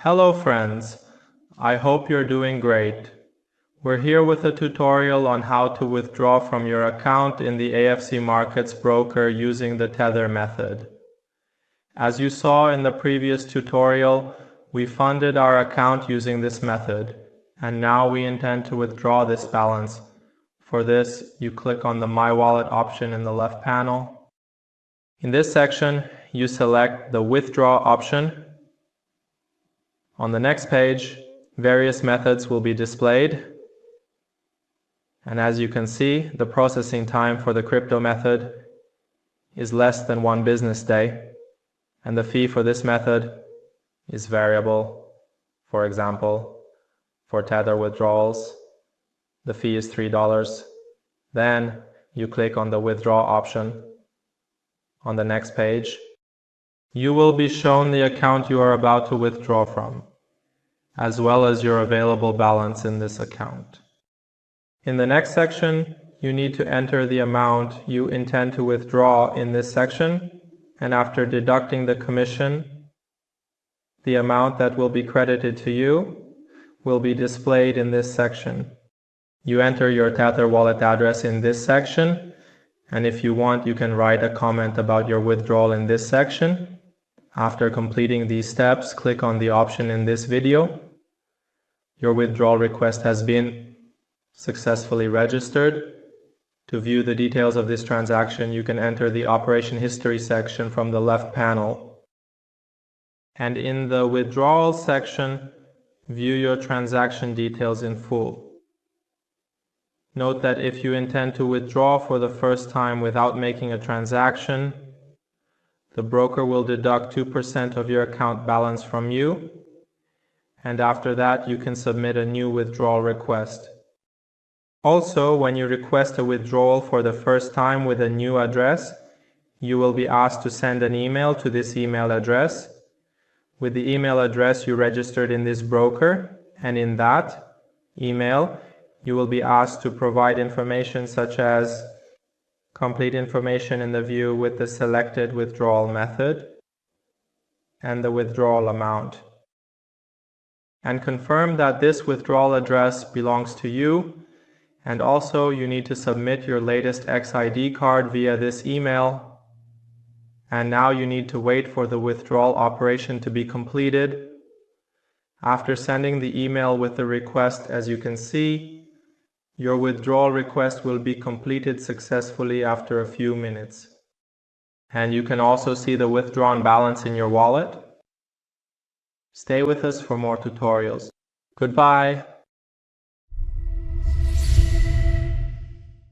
Hello friends, I hope you're doing great. We're here with a tutorial on how to withdraw from your account in the IFC Markets broker using the Tether method. As you saw in the previous tutorial, we funded our account using this method, and now we intend to withdraw this balance. For this, you click on the My Wallet option in the left panel. In this section, you select the Withdraw option. On the next page, various methods will be displayed. And as you can see, the processing time for the crypto method is less than 1 business day. And the fee for this method is variable. For example, for Tether withdrawals, the fee is $3. Then you click on the Withdraw option. On the next page, you will be shown the account you are about to withdraw from, as well as your available balance in this account. In the next section, you need to enter the amount you intend to withdraw in this section, and after deducting the commission, the amount that will be credited to you will be displayed in this section. You enter your Tether wallet address in this section, and if you want, you can write a comment about your withdrawal in this section. After completing these steps, click on the option in this video. Your withdrawal request has been successfully registered. To view the details of this transaction, you can enter the operation history section from the left panel. And in the withdrawal section, view your transaction details in full. Note that if you intend to withdraw for the first time without making a transaction, the broker will deduct 2% of your account balance from you, and after that you can submit a new withdrawal request. Also, when you request a withdrawal for the first time with a new address, you will be asked to send an email to this email address with the email address you registered in this broker, and in that email you will be asked to provide information such as complete information in the view with the selected withdrawal method and the withdrawal amount, and confirm that this withdrawal address belongs to you. And also you need to submit your latest XID card via this email. And now you need to wait for the withdrawal operation to be completed. After sending the email with the request, as you can see, your withdrawal request will be completed successfully after a few minutes. And you can also see the withdrawn balance in your wallet. Stay with us for more tutorials. Goodbye.